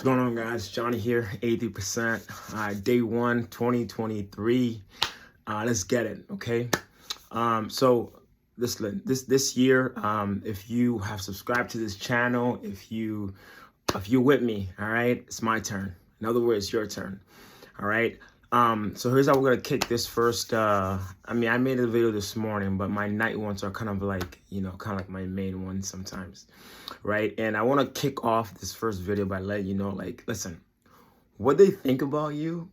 What's going on, guys? Johnny here, 80%. Day one, 2023. Let's get it, okay? So this year, if you have subscribed to this channel, if you're with me, all right, it's my turn. In other words, your turn, all right? So here's how we're gonna kick this first. I made a video this morning, but my night ones are kind of like, kind of like my main ones sometimes, right? And I want to kick off this first video by letting you know, like, listen, what they think about you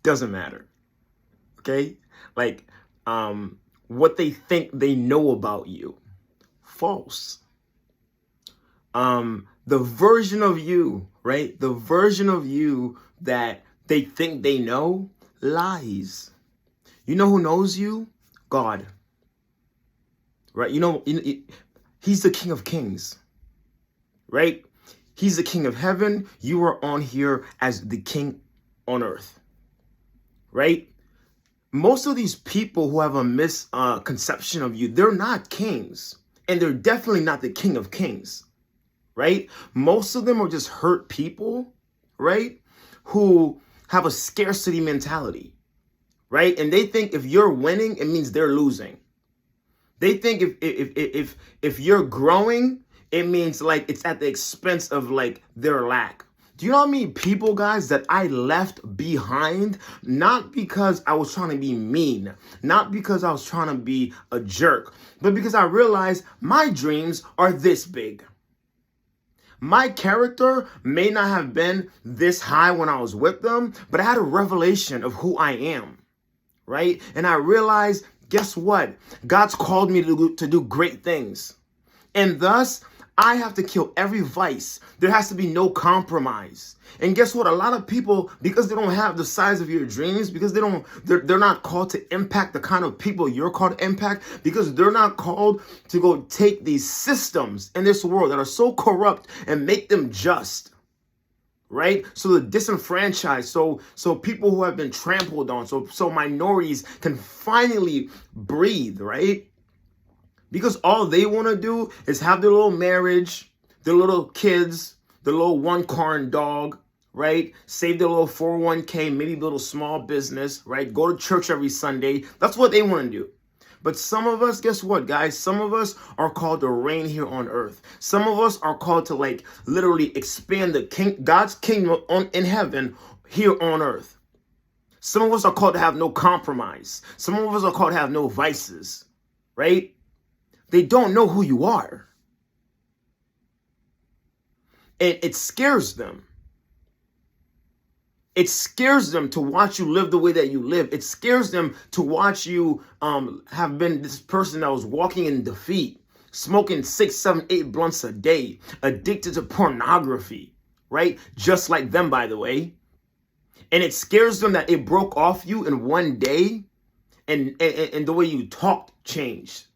doesn't matter, okay? Like, what they think they know about you, false. The version of you, right? The version of you that they think they know, lies. You know who knows you? God. Right? He's the King of Kings. Right? He's the King of heaven. You are on here as the King on earth. Right? Most of these people who have a misconception of you, they're not kings. And they're definitely not the King of Kings. Right? Most of them are just hurt people, right? Who have a scarcity mentality, right? And they think if you're winning, it means they're losing. They think if you're growing, it means like it's at the expense of like their lack. Do you know how many people, guys, that I left behind? Not because I was trying to be mean, not because I was trying to be a jerk, but because I realized my dreams are this big. My character may not have been this high when I was with them, but I had a revelation of who I am, right? And I realized, guess what? God's called me to do great things. And thus, I have to kill every vice. There has to be no compromise. And guess what? A lot of people, because they don't have the size of your dreams, because they're not called to impact the kind of people you're called to impact, because they're not called to go take these systems in this world that are so corrupt and make them just. Right? So the disenfranchised, so people who have been trampled on, so minorities can finally breathe, right? Because all they want to do is have their little marriage, their little kids, their little one-car and dog, right? Save their little 401k, maybe build a small business, right? Go to church every Sunday. That's what they want to do. But some of us, guess what, guys? Some of us are called to reign here on earth. Some of us are called to like literally expand God's kingdom in heaven here on earth. Some of us are called to have no compromise. Some of us are called to have no vices, right? They don't know who you are. And it scares them. It scares them to watch you live the way that you live. It scares them to watch you have been this person that was walking in defeat, smoking 6, 7, 8 blunts a day, addicted to pornography, right? Just like them, by the way. And it scares them that it broke off you in one day and the way you talked changed.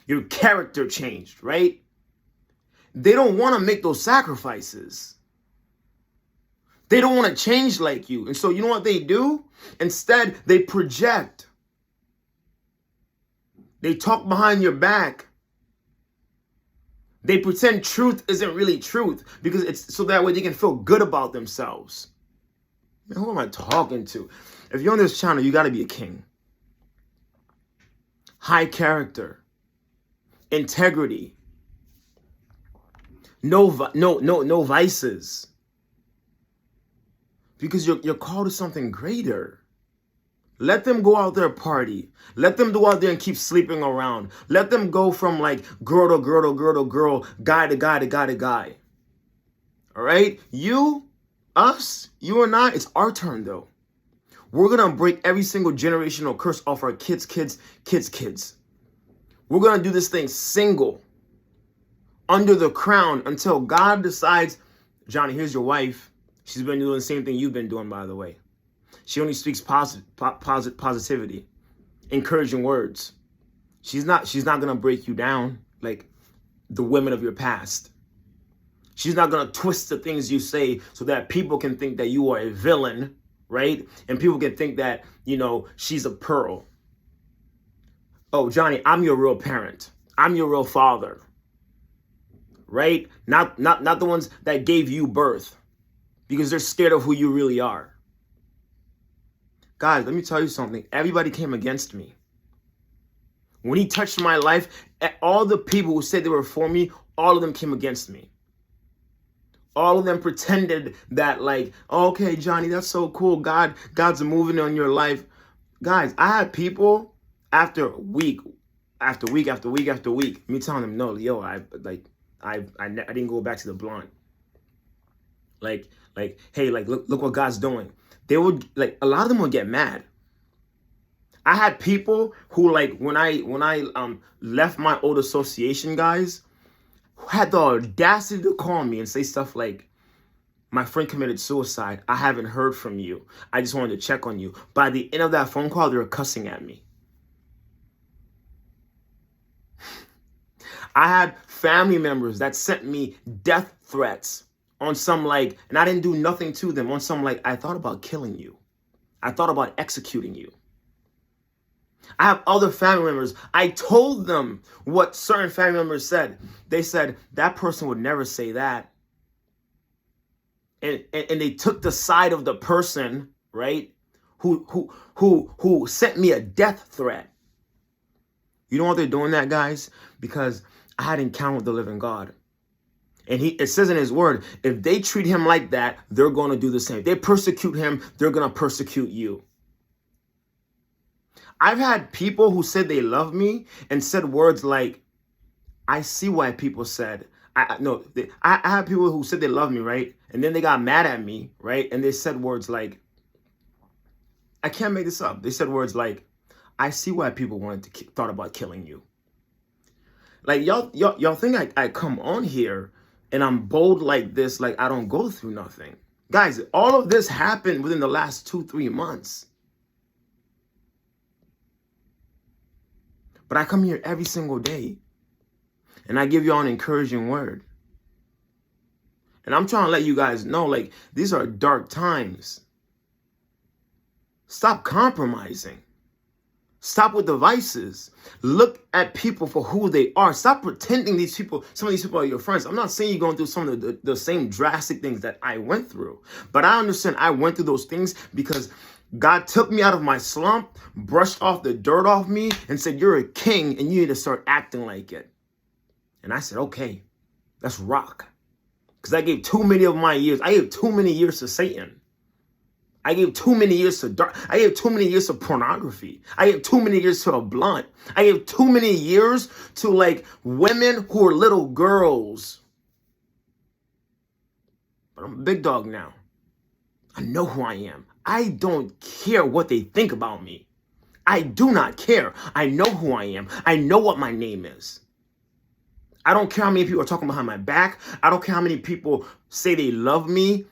Your character changed, right? They don't want to make those sacrifices. They don't want to change like you. And so you know what they do? Instead, they project. They talk behind your back. They pretend truth isn't really truth because it's so that way they can feel good about themselves. Man, who am I talking to? If you're on this channel, you got to be a king. High character. Integrity. No vices. Because you're called to something greater. Let them go out there party. Let them go out there and keep sleeping around. Let them go from like girl to girl to girl to girl, guy to guy to guy to guy. All right? You, us, you and I, it's our turn though. We're going to break every single generational curse off our kids. We're going to do this thing single, under the crown, until God decides, Johnny, here's your wife. She's been doing the same thing you've been doing, by the way. She only speaks positivity, encouraging words. She's not going to break you down like the women of your past. She's not going to twist the things you say so that people can think that you are a villain, right? And people can think that, she's a pearl. Oh, Johnny, I'm your real parent. I'm your real father. Right? Not the ones that gave you birth. because they're scared of who you really are. Guys, let me tell you something. Everybody came against me. When he touched my life, all the people who said they were for me, all of them came against me. All of them pretended that, like, okay, Johnny, that's so cool. God's moving on your life. Guys, I had after week after week after week after week, me telling them, no, yo, I didn't go back to the blunt. Like, hey, like, look what God's doing. They would, like, a lot of them would get mad. I had people who, like, when I left my old association, guys, who had the audacity to call me and say stuff like, my friend committed suicide. I haven't heard from you. I just wanted to check on you. By the end of that phone call, they were cussing at me. I had family members that sent me death threats on some, like, and I didn't do nothing to them, on some, like, I thought about killing you. I thought about executing you. I have other family members. I told them what certain family members said. They said, that person would never say that. And they took the side of the person, right, who sent me a death threat. You know why they're doing that, guys? Because I had encountered the living God. And it says in his word, if they treat him like that, they're going to do the same. If they persecute him, they're going to persecute you. I've had people who said they love me and said words like, I see why people said, I have people who said they love me, right? And then they got mad at me, right? And they said words like, I can't make this up. They said words like, I see why people thought about killing you. Like, y'all think I come on here and I'm bold like this, like I don't go through nothing. Guys, all of this happened within the last 2-3 months. But I come here every single day and I give y'all an encouraging word. And I'm trying to let you guys know, like, these are dark times. Stop compromising. Stop with the vices. Look at people for who they are. Stop pretending some of these people are your friends. I'm not saying you're going through some of the same drastic things that I went through. But I understand I went through those things because God took me out of my slump, brushed off the dirt off me, and said, you're a king and you need to start acting like it. And I said, okay, let's rock. Because I gave too many of my years. I gave too many years to Satan. I gave too many years to dark. I gave too many years to pornography. I gave too many years to a blunt. I gave too many years to, like, women who are little girls. But I'm a big dog now. I know who I am. I don't care what they think about me. I do not care. I know who I am. I know what my name is. I don't care how many people are talking behind my back. I don't care how many people say they love me.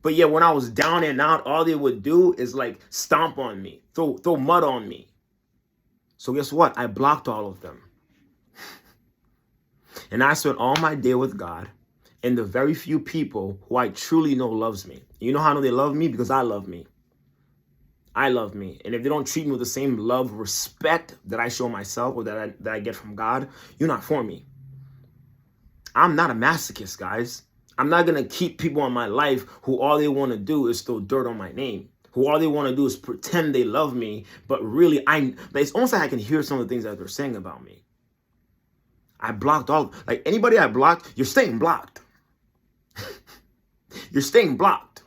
But yeah, when I was down and out, all they would do is, like, stomp on me, throw mud on me. So guess what? I blocked all of them. And I spent all my day with God and the very few people who I truly know loves me. You know how I know they love me? Because I love me. I love me. And if they don't treat me with the same love, respect that I show myself or that I get from God, you're not for me. I'm not a masochist, guys. I'm not going to keep people in my life who all they want to do is throw dirt on my name. Who all they want to do is pretend they love me. But really, it's almost like I can hear some of the things that they're saying about me. I blocked like anybody I blocked, you're staying blocked. You're staying blocked.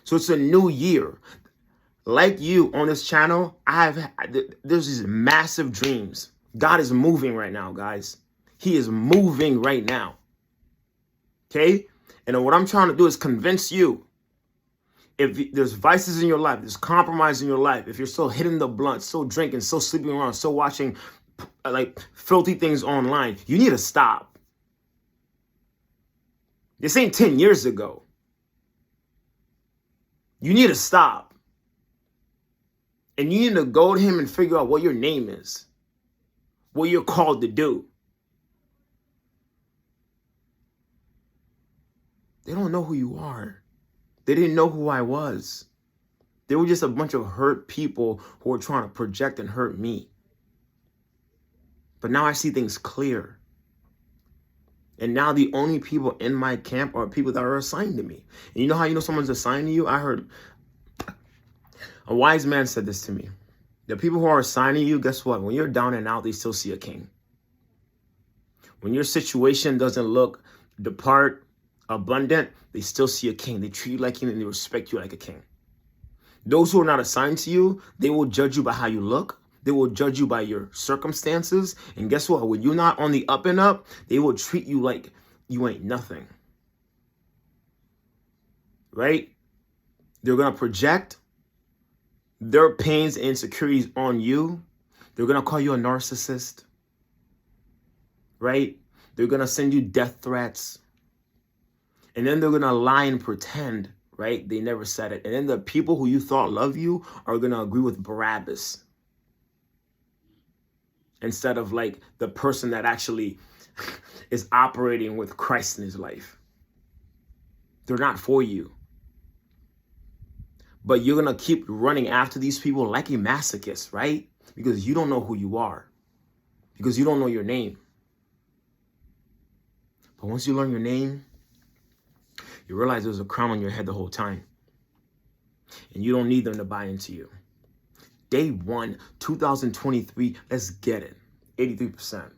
So it's a new year. Like you on this channel, there's these massive dreams. God is moving right now, guys. He is moving right now. Okay? And what I'm trying to do is convince you, if there's vices in your life, there's compromise in your life, if you're still hitting the blunt, still drinking, still sleeping around, still watching like filthy things online, you need to stop. This ain't 10 years ago. You need to stop. And you need to go to him and figure out what your name is, what you're called to do. They don't know who you are. They didn't know who I was. They were just a bunch of hurt people who were trying to project and hurt me. But now I see things clear. And now the only people in my camp are people that are assigned to me. And you know how you know someone's assigned to you? I heard a wise man said this to me. The people who are assigned to you, guess what? When you're down and out, they still see a king. When your situation doesn't look abundant, they still see a king. They treat you like king and they respect you like a king. Those who are not assigned to you, they will judge you by how you look. They will judge you by your circumstances. And guess what? When you're not on the up and up, they will treat you like you ain't nothing. Right? They're going to project their pains and insecurities on you. They're going to call you a narcissist. Right? They're going to send you death threats. And then they're going to lie and pretend, right? They never said it. And then the people who you thought love you are going to agree with Barabbas instead of like the person that actually is operating with Christ in his life. They're not for you. But you're going to keep running after these people like a masochist, right? Because you don't know who you are. Because you don't know your name. But once you learn your name, you realize there's a crown on your head the whole time. And you don't need them to buy into you. Day 1, 2023, let's get it. 83%.